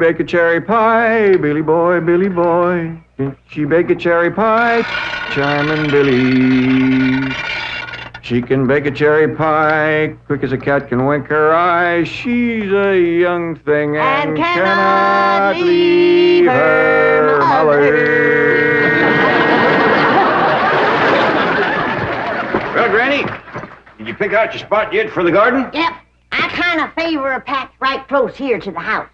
bake a cherry pie, Billy boy, Billy boy. Can she bake a cherry pie, Charmin' Billy? She can bake a cherry pie, quick as a cat can wink her eye. She's a young thing and cannot leave her mother. Well, Granny, did you pick out your spot yet for the garden? Yep. I kind of favor a patch right close here to the house.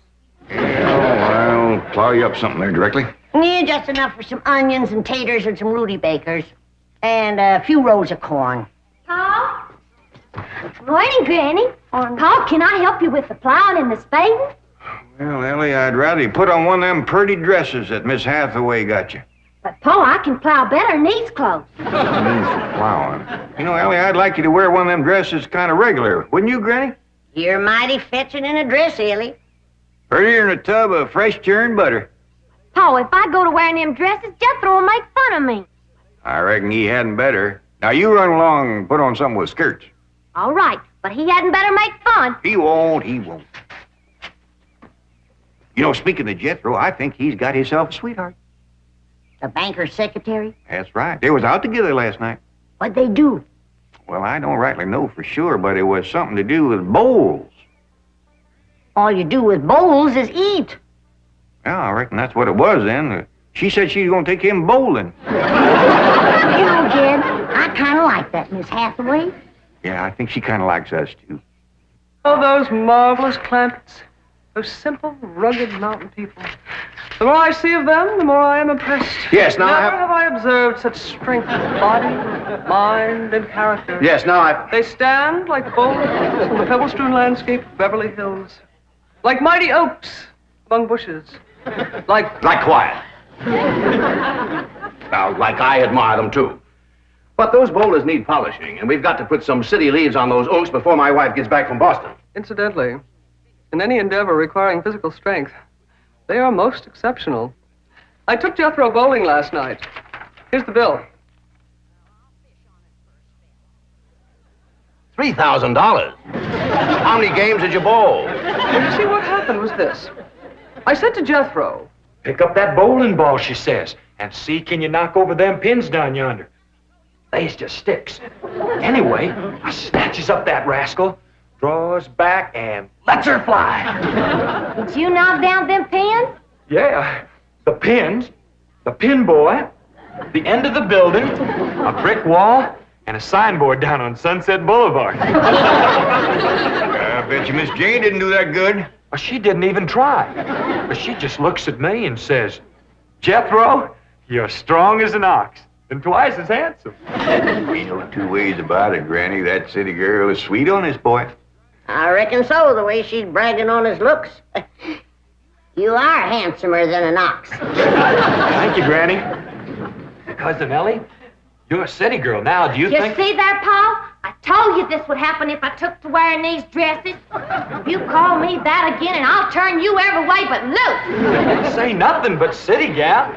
Yeah, I'll plow you up something there directly. Yeah, just enough for some onions and taters and some Rudy Bakers. And a few rows of corn. Paul? Morning, Granny. Paul, can I help you with the plowing and the spading? Well, Ellie, I'd rather you put on one of them pretty dresses that Miss Hathaway got you. But, Paul, I can plow better in these clothes. Means for plowing. You know, Ellie, I'd like you to wear one of them dresses kind of regular. Wouldn't you, Granny? You're mighty fetching in a dress, Ellie. Prettier than a tub of fresh churned butter. Paul, if I go to wearing them dresses, Jethro will make fun of me. I reckon he hadn't better. Now, you run along and put on something with skirts. All right, but he hadn't better make fun. He won't, he won't. You know, speaking of Jethro, I think he's got himself a sweetheart. The banker's secretary? That's right. They was out together last night. What'd they do? Well, I don't rightly know for sure, but it was something to do with bowls. All you do with bowls is eat. Yeah, I reckon that's what it was then. She said she was going to take him bowling. You know, Jed, I kind of like that Miss Hathaway. Yeah, I think she kind of likes us, too. Oh, those marvelous Clampetts. Those simple, rugged mountain people. The more I see of them, the more I am impressed. Yes, now Never have I observed such strength of body, mind, and character. Yes, now They stand like bold hills in the pebble-strewn landscape of Beverly Hills. Like mighty oaks among bushes. Like quiet. Now, like I admire them, too. But those boulders need polishing, and we've got to put some city leaves on those oaks before my wife gets back from Boston. Incidentally, in any endeavor requiring physical strength, they are most exceptional. I took Jethro bowling last night. Here's the bill. $3,000. How many games did you bowl? Well, you see, what happened was this. I said to Jethro, Pick up that bowling ball, she says, and see can you knock over them pins down yonder. They's just sticks. Anyway, I snatches up that rascal, draws back, and lets her fly. Did you knock down them pins? Yeah, the pins, the pin boy, the end of the building, a brick wall, and a signboard down on Sunset Boulevard. I bet you Miss Jane didn't do that good. Well, she didn't even try. But she just looks at me and says, Jethro, you're strong as an ox and twice as handsome. Ain't no two ways about it, Granny. That city girl is sweet on this boy. I reckon so, the way she's bragging on his looks. You are handsomer than an ox. Thank you, Granny. Cousin Ellie, you're a city girl now. Do you think... You see there, Paul? I told you this would happen if I took to wearing these dresses. You call me that again, and I'll turn you every way but loose. Didn't say nothing but city gal.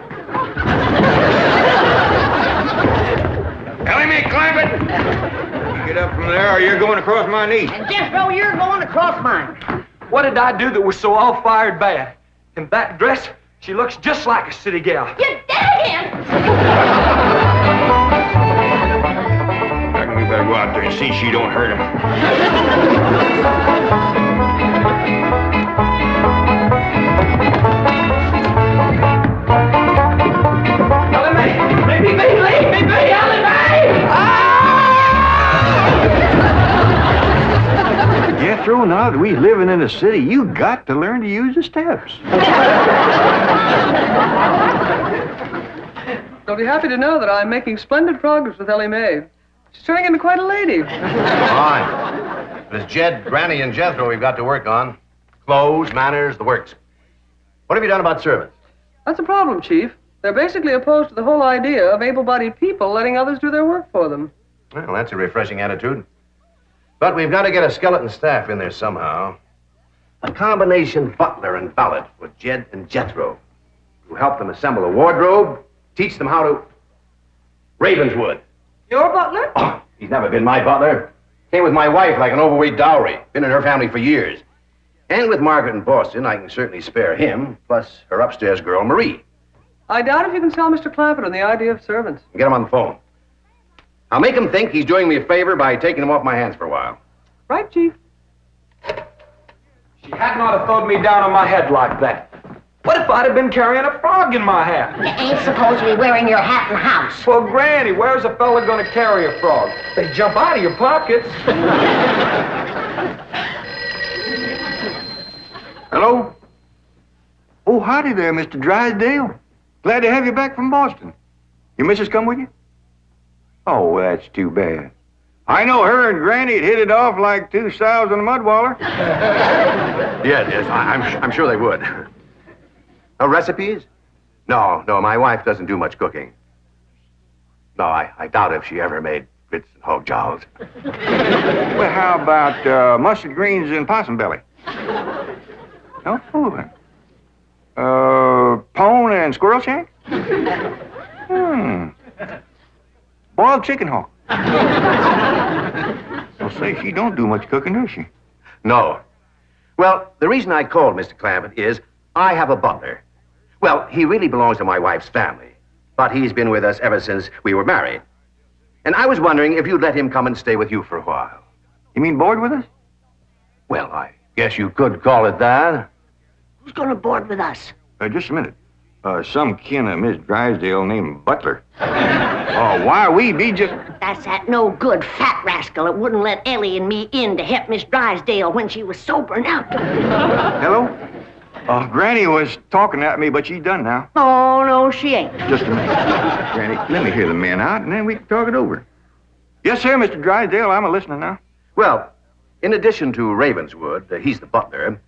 Elly May, Clampett! Get up from there or you're going across my knee. And Jethro, you're going across mine. What did I do that was so all-fired bad? In that dress, she looks just like a city gal. You did it again! I reckon we better go out there and see she don't hurt him. Elly May! Maybe, Elly May! Jethro, now that we living in the city, you got to learn to use the steps. you'll be happy to know that I'm making splendid progress with Elly May. She's turning into quite a lady. Fine. There's Jed, Granny, and Jethro we've got to work on. Clothes, manners, the works. What have you done about servants? That's a problem, Chief. They're basically opposed to the whole idea of able-bodied people letting others do their work for them. Well, that's a refreshing attitude. But we've got to get a skeleton staff in there somehow. A combination butler and valet for Jed and Jethro, who help them assemble a wardrobe, teach them how to... Ravenswood. Your butler? Oh, he's never been my butler. Came with my wife like an overweight dowry. Been in her family for years. And with Margaret in Boston, I can certainly spare him, plus her upstairs girl, Marie. I doubt if you can sell Mr. Clampett on the idea of servants. Get him on the phone. I'll make him think he's doing me a favor by taking him off my hands for a while. Right, Chief? She hadn't ought to throw me down on my head like that. What if I'd have been carrying a frog in my hat? You ain't supposed to be wearing your hat in the house. Well, Granny, where's a fella going to carry a frog? They jump out of your pockets. Hello? Oh, howdy there, Mr. Drysdale. Glad to have you back from Boston. Your missus come with you? Oh, well, that's too bad. I know her and Granny'd hit it off like two sows in a mud waller. Yes, I'm sure they would. Recipes? No, my wife doesn't do much cooking. No, I doubt if she ever made grits and hog jows. Well, how about mustard greens and possum belly? No fooling. Pone and squirrel shank? Boiled chicken hawk. Well, say, she don't do much cooking, does she? No. Well, the reason I called Mr. Clampett is I have a butler. Well, he really belongs to my wife's family, but he's been with us ever since we were married. And I was wondering if you'd let him come and stay with you for a while. You mean board with us? Well, I guess you could call it that. Who's going to board with us? Just a minute. Some kin of Miss Drysdale named Butler. Oh, why, we'd be just... That's that no good fat rascal that wouldn't let Ellie and me in to help Miss Drysdale when she was sober now. Hello? Granny was talking at me, but she's done now. Oh, no, she ain't. Just a minute. Granny, let me hear the men out, and then we can talk it over. Yes, sir, Mr. Drysdale, I'm a-listening now. Well, in addition to Ravenswood, he's the butler,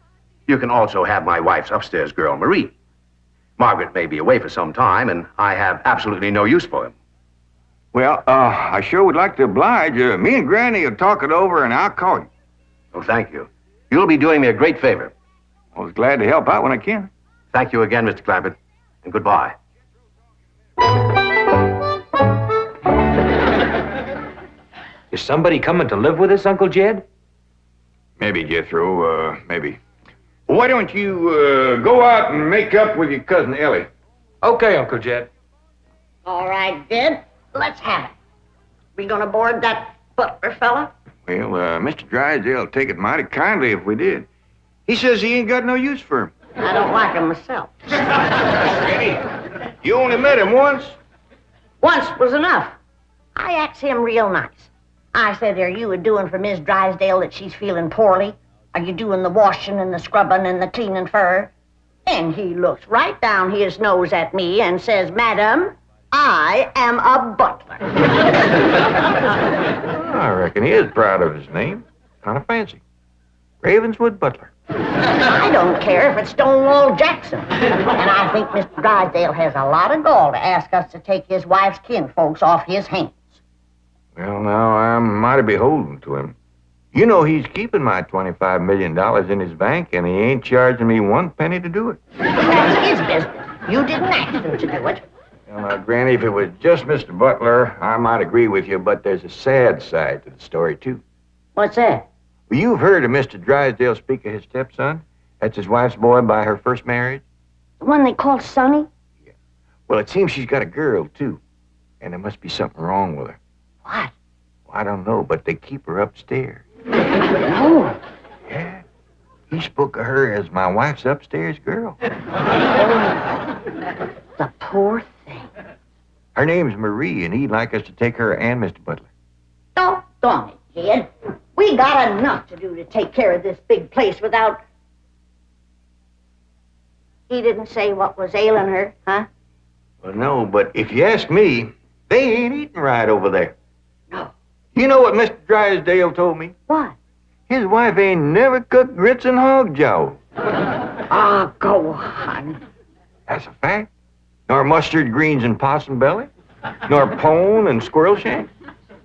you can also have my wife's upstairs girl, Marie. Margaret may be away for some time, and I have absolutely no use for him. Well, I sure would like to oblige. Me and Granny will talk it over, and I'll call you. Oh, thank you. You'll be doing me a great favor. I was glad to help out when I can. Thank you again, Mr. Clampett, and goodbye. Is somebody coming to live with us, Uncle Jed? Maybe, Jethro, maybe. Why don't you go out and make up with your cousin Ellie? Okay, Uncle Jed. All right, Jed, let's have it. We gonna board that butler fella? Well, Mr. Drysdale will take it mighty kindly if we did. He says he ain't got no use for him. I don't like him myself. Granny, you only met him once. Once was enough. I asked him real nice. I said, are you a-doing for Miss Drysdale that she's feeling poorly? Are you doing the washing and the scrubbing and the cleaning for her? And he looks right down his nose at me and says, Madam, I am a butler. I reckon he is proud of his name. Kind of fancy. Ravenswood Butler. I don't care if it's Stonewall Jackson. And I think Mr. Drysdale has a lot of gall to ask us to take his wife's kinfolks off his hands. Well, now, I'm mighty beholden to him. You know he's keeping my $25 million in his bank, and he ain't charging me one penny to do it. That's his business. You didn't ask him to do it. Well, now, Granny, if it was just Mr. Butler, I might agree with you, but there's a sad side to the story, too. What's that? Well, you've heard of Mr. Drysdale speak of his stepson. That's his wife's boy by her first marriage. The one they call Sonny? Yeah. Well, it seems she's got a girl, too. And there must be something wrong with her. What? Well, I don't know, but they keep her upstairs. No. Yeah. He spoke of her as my wife's upstairs girl. The poor thing. Her name's Marie, and he'd like us to take her and Mr. Butler. Doggone it, kid. We got enough to do to take care of this big place without... He didn't say what was ailing her, huh? Well, no, but if you ask me, they ain't eating right over there. No. You know what Mr. Drysdale told me? What? His wife ain't never cooked grits and hog jowl. Ah, go on. That's a fact. Nor mustard greens and possum belly. Nor pone and squirrel shank.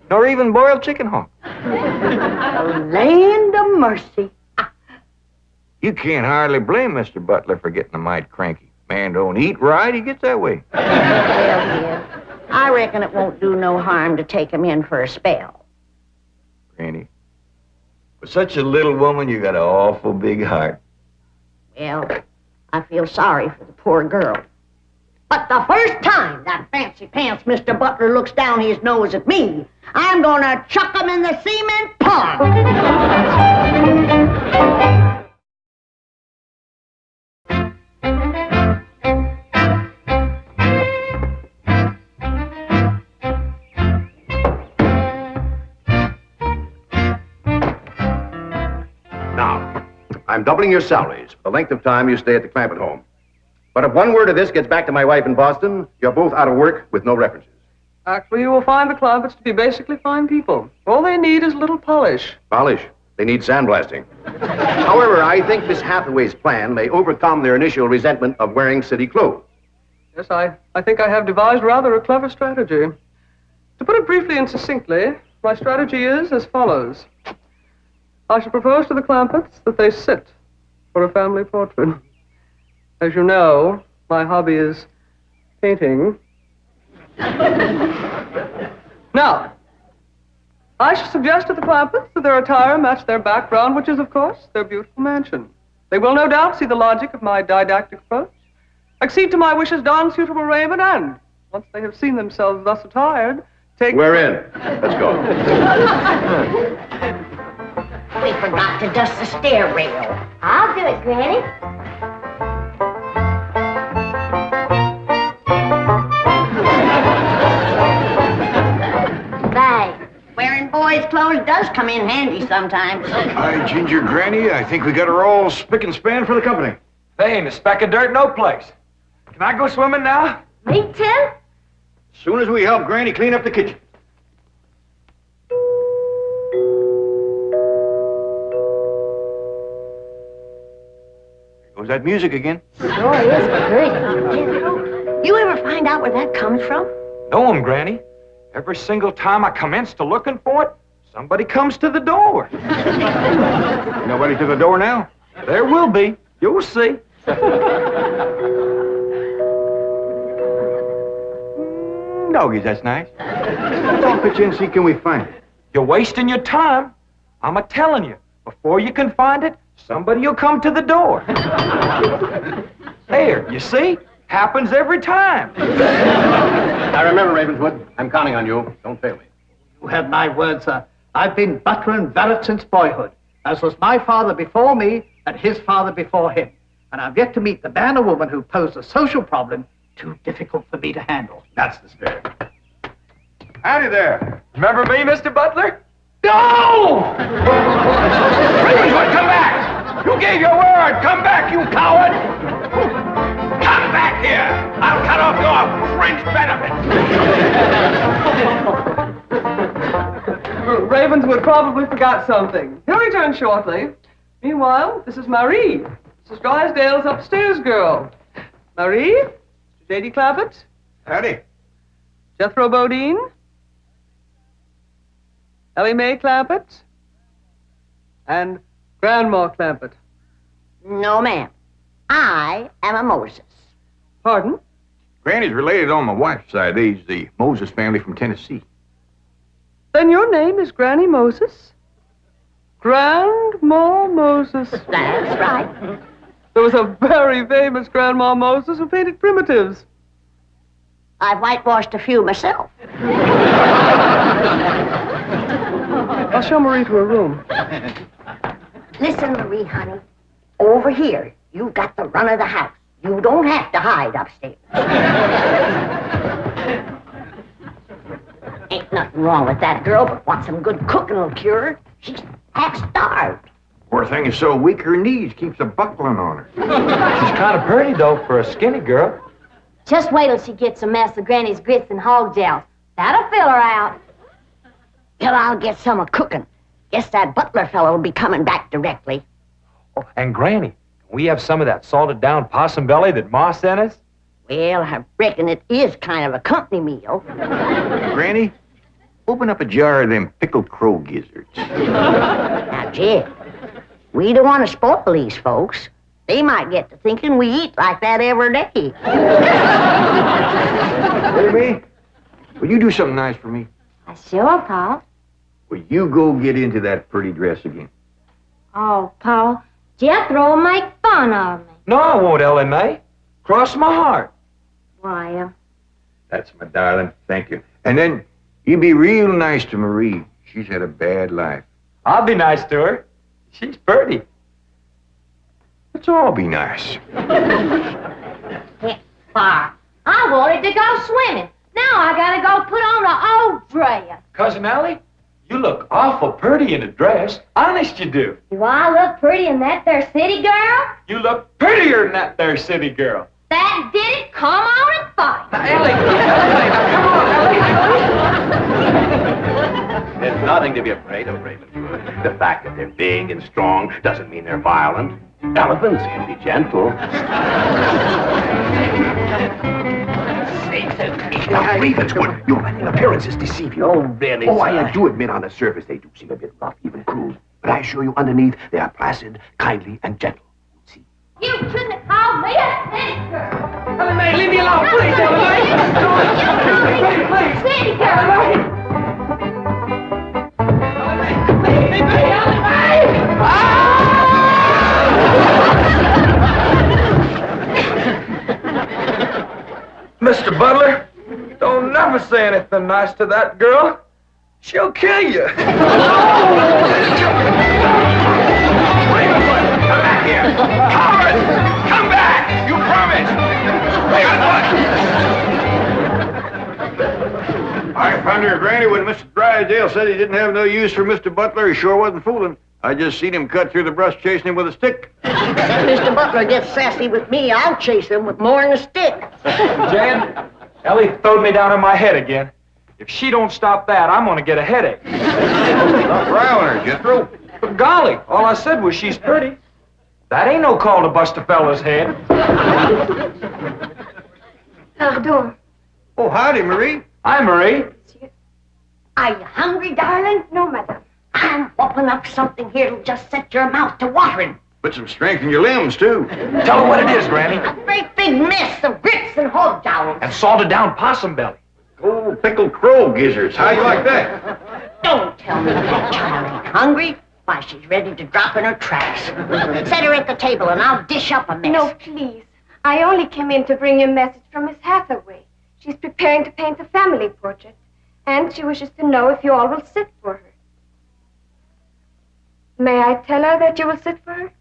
Nor even boiled chicken hawk. Land of mercy. You can't hardly blame Mr. Butler for getting a mite cranky. Man don't eat right, he gets that way. Well, dear, I reckon it won't do no harm to take him in for a spell. Granny, For such a little woman, you got an awful big heart. Well, I feel sorry for the poor girl. But the first time that fancy pants Mr. Butler looks down his nose at me, I'm gonna chuck him in the cement pond. Now, I'm doubling your salaries for the length of time you stay at the Clampett home. But if one word of this gets back to my wife in Boston, you're both out of work with no references. Actually, you will find the Clampetts to be basically fine people. All they need is a little polish. Polish? They need sandblasting. However, I think Miss Hathaway's plan may overcome their initial resentment of wearing city clothes. Yes, I think I have devised rather a clever strategy. To put it briefly and succinctly, my strategy is as follows. I shall propose to the Clampetts that they sit for a family portrait. As you know, my hobby is painting. Now, I shall suggest to the Clampetts that their attire match their background, which is, of course, their beautiful mansion. They will no doubt see the logic of my didactic approach, accede to my wishes, don suitable raiment, and, once they have seen themselves thus attired, take... We're in. Let's go. We forgot to dust the stair rail. I'll do it, Granny. Thanks. Wearing boys' clothes does come in handy sometimes. Hi, Ginger Granny. I think we got her all spick and span for the company. They ain't a speck of dirt no place. Can I go swimming now? Me too? As soon as we help Granny clean up the kitchen. There goes that music again. Sure is pretty. You ever find out where that comes from? Know 'em, Granny. Every single time I commence to looking for it, somebody comes to the door. Nobody to the door now? There will be. You'll see. Doggies, that's nice. I'll pitch in and see can we find it. You're wasting your time. I'm a-telling you. Before you can find it, somebody will come to the door. There, you see? Happens every time. Now remember, Ravenswood, I'm counting on you. Don't fail me. You have my word, sir. I've been butler and valet since boyhood, as was my father before me and his father before him. And I've yet to meet the man or woman who posed a social problem too difficult for me to handle. That's the spirit. Howdy there. Remember me, Mr. Butler? No! Ravenswood, come back! You gave your word! Come back, you coward! Come back here! I'll cut off your fringe benefits! Ravenswood probably forgot something. He'll return shortly. Meanwhile, this is Marie, Mrs. Drysdale's upstairs girl. Marie, Mr. J.D. Clampett, Howdy. Jethro Bodine, Elly May Clampett, and Grandma Clampett. No, ma'am. I am a Moses. Pardon? Granny's related on my wife's side. They's the Moses family from Tennessee. Then your name is Granny Moses? Grandma Moses. That's right. There was a very famous Grandma Moses who painted primitives. I've whitewashed a few myself. I'll show Marie to her room. Listen, Marie, honey. Over here, you've got the run of the house. You don't have to hide upstairs. Ain't nothing wrong with that girl, but what some good cooking will cure her. She's half starved. Poor thing is so weak her knees keeps a buckling on her. She's kind of pretty, though, for a skinny girl. Just wait till she gets a mess of Granny's grits and hog gels. That'll fill her out. Till I'll get some of cooking. Guess that butler fellow will be coming back directly. Oh, and Granny, we have some of that salted down possum belly that Ma sent us? Well, I reckon it is kind of a company meal. Granny, open up a jar of them pickled crow gizzards. Now, Jed, we don't want to spoil these folks. They might get to thinking we eat like that every day. Elly May, will you do something nice for me? Sure, Pa. Will you go get into that pretty dress again? Oh, Paul, Jethro will make fun of me. No, I won't, Elly May. Cross my heart. Why, That's my darling. Thank you. And then you be real nice to Marie. She's had a bad life. I'll be nice to her. She's pretty. Let's all be nice. heck, far. I wanted to go swimming. Now I gotta go put on an old dress. Cousin Elly, you look awful pretty in a dress. Honest you do. Do I look pretty in that there city girl? You look prettier than that there city girl. That did it. Come on and fight. Elly, come on, Elly. There's nothing to be afraid of, Ravenwood. The fact that they're big and strong doesn't mean they're violent. Elephants can be gentle. Now, Ravenswood, your appearances deceive you. Oh, really, Oh, sir? I do admit on the surface they do seem a bit rough, even cruel. But I assure you underneath they are placid, kindly, and gentle. See? You shouldn't have called me a city girl. Elly May, leave me alone, please, Elly May. Please, city girl. Leave me be, Elly May! Mr. Butler, don't never say anything nice to that girl. She'll kill you. Come back here! Coward! Come back! You promised! Ravenwood! I found her granny when Mr. Drysdale said he didn't have no use for Mr. Butler. He sure wasn't fooling. I just seen him cut through the brush chasing him with a stick. If Mr. Butler gets sassy with me, I'll chase him with more than a stick. Jan, Elly throwed me down on my head again. If she don't stop that, I'm gonna get a headache. Stop riling her, Jethro. But golly, all I said was she's pretty. That ain't no call to bust a fella's head. Pardon. Oh, howdy, Marie. Hi, Marie. Are you hungry, darling? No, madame. I'm whooping up something here that'll just set your mouth to watering. Put some strength in your limbs, too. Tell her what it is, Granny. A great big mess of grits and hog jowls. And salted down possum belly. Oh, pickled crow gizzards. How you like that? Don't tell me that child ain't hungry. Why, she's ready to drop in her tracks. Set her at the table and I'll dish up a mess. No, please. I only came in to bring you a message from Miss Hathaway. She's preparing to paint the family portrait, and she wishes to know if you all will sit for her. May I tell her that you will sit for her?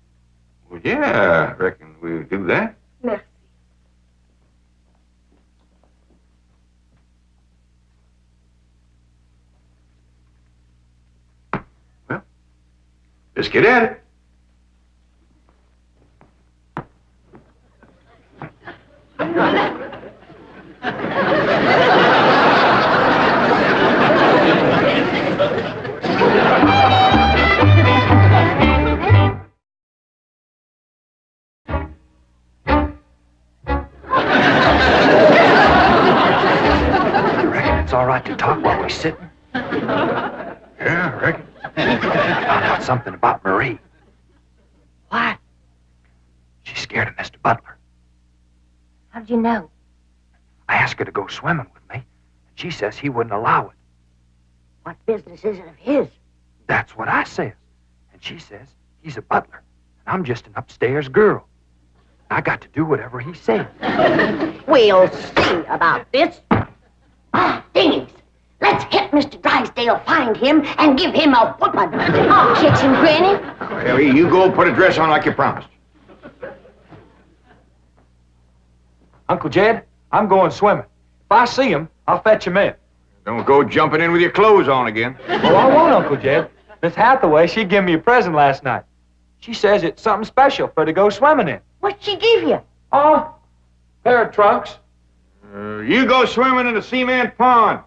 Well, yeah, I reckon we'll do that. Merci. Well, let's get at it. It's all right to talk while we're sitting. Yeah, I reckon. I found out something about Marie. What? She's scared of Mr. Butler. How'd you know? I asked her to go swimming with me, and she says he wouldn't allow it. What business is it of his? That's what I says. And she says he's a butler, and I'm just an upstairs girl. I got to do whatever he says. We'll see about this. Ah, dingies. Let's hit Mr. Drysdale, find him, and give him a whooping. I'll catch him, Granny. Well, you go put a dress on like you promised. Uncle Jed, I'm going swimming. If I see him, I'll fetch him in. Don't go jumping in with your clothes on again. Oh, I won't, Uncle Jed. Miss Hathaway, she gave me a present last night. She says it's something special for to go swimming in. What'd she give you? Oh, pair of trunks. You go swimming in the cement pond.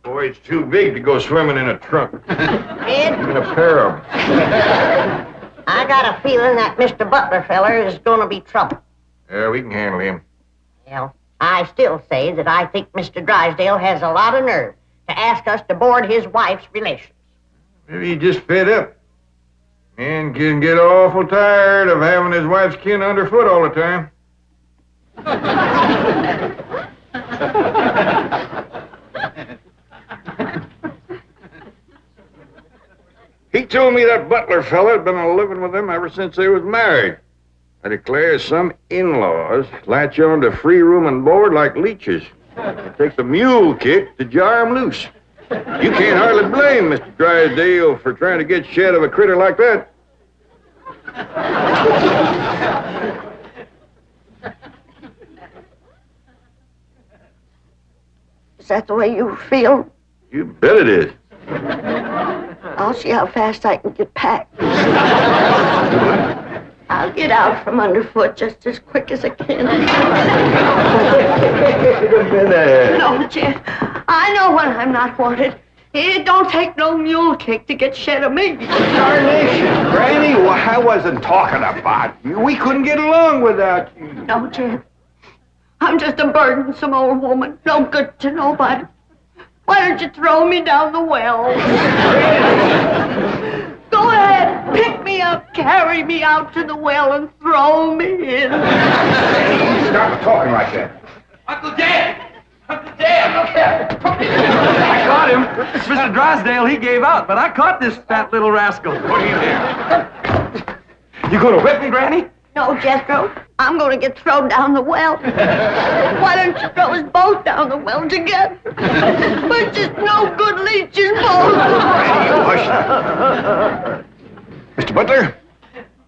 Boy, it's too big to go swimming in a trunk. Ed, In a pair of 'em. I got a feeling that Mr. Butler feller is gonna be trouble. Yeah, we can handle him. Well, I still say that I think Mr. Drysdale has a lot of nerve to ask us to board his wife's relations. Maybe he just fed up. Man can get awful tired of having his wife's kin underfoot all the time. Heat told me that Butler fella had been living with them ever since they was married. I declare some in-laws latch on to free room and board like leeches. It takes a mule kick to jar 'em loose. You can't hardly blame Mr. Drysdale for trying to get shed of a critter like that. Is that the way you feel? You bet it is. I'll see how fast I can get packed. I'll get out from underfoot just as quick as I can. No, Jed. I know when I'm not wanted. It don't take no mule kick to get shed of me. Darnation, Granny, well, I wasn't talking about you. We couldn't get along without you. No, Jed. I'm just a burdensome old woman, no good to nobody. Why don't you throw me down the well? Go ahead, pick me up, carry me out to the well, and throw me in. Stop talking like that. Uncle Dan! Uncle Dan, look here! I caught him. Mr. Drysdale, he gave out, but I caught this fat little rascal. Put him there. You gonna whip me, Granny? No, Jethro. I'm going to get thrown down the well. Why don't you throw us both down the well together? We're just no good leeches, both. Hush. Mr. Butler,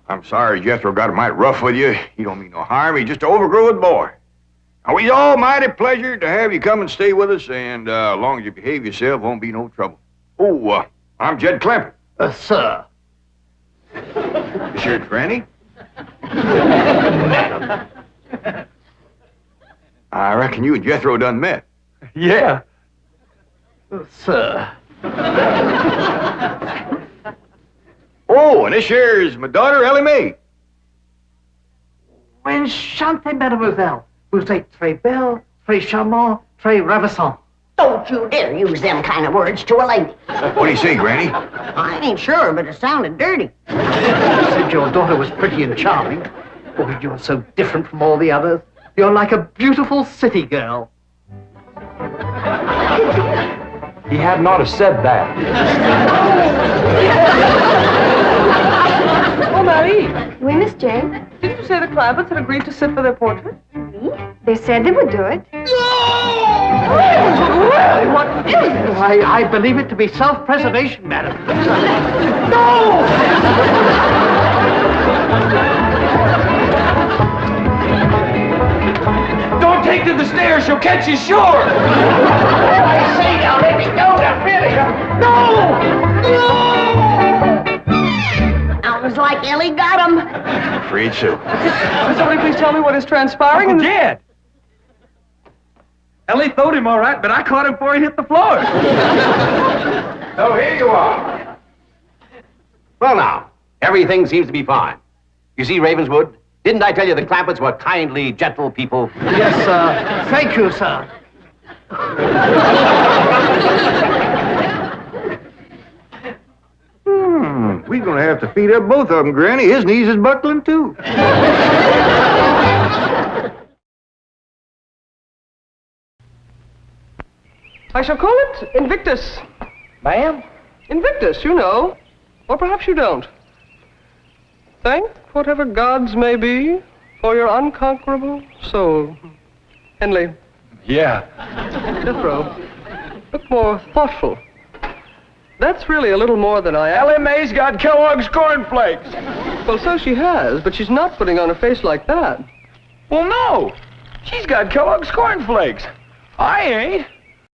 I'm sorry Jethro got mighty rough with you. He don't mean no harm. He's just an overgrown boy. Now, we's all mighty pleasure to have you come and stay with us, and as long as you behave yourself, won't be no trouble. Oh, I'm Jed Clampett. Sir. This here's Granny. I reckon you and Jethro done met. Yeah. Sir. Oh, and this here is my daughter, Elly May. Enchantée, mademoiselle. Vous êtes très belle, très charmant, très ravissant. Don't you dare use them kind of words to a lady. What do you say, Granny? I ain't sure, but it sounded dirty. You said your daughter was pretty and charming. Oh, you're so different from all the others. You're like a beautiful city girl. He had not have said that. Oh, Marie, Oui, Miss Jane. didn't you say the Clampetts had agreed to sit for their portrait? They said they would do it. Well, what is it? I believe it to be self-preservation, madam. Don't take to the stairs, she'll catch you sure! I say now, let me go, now, really. Sounds like Ellie got him. Afraid so. Will somebody please tell me what is transpiring? Uncle Jed! Ellie throwed him all right, but I caught him before he hit the floor. So here you are. Well, now, everything seems to be fine. You see, Ravenswood, didn't I tell you the Clampetts were kindly, gentle people? Yes, sir. Thank you, sir. We're gonna have to feed up both of them, Granny. His knees is buckling, too. I shall call it Invictus. Ma'am? Invictus, you know. Or perhaps you don't. Thank whatever gods may be for your unconquerable soul. Henley. Yeah. Jethro, look more thoughtful. That's really a little more than I am. Elly May's got Kellogg's cornflakes. Well, so she has, but she's not putting on a face like that. Well, no. She's got Kellogg's cornflakes. I ain't.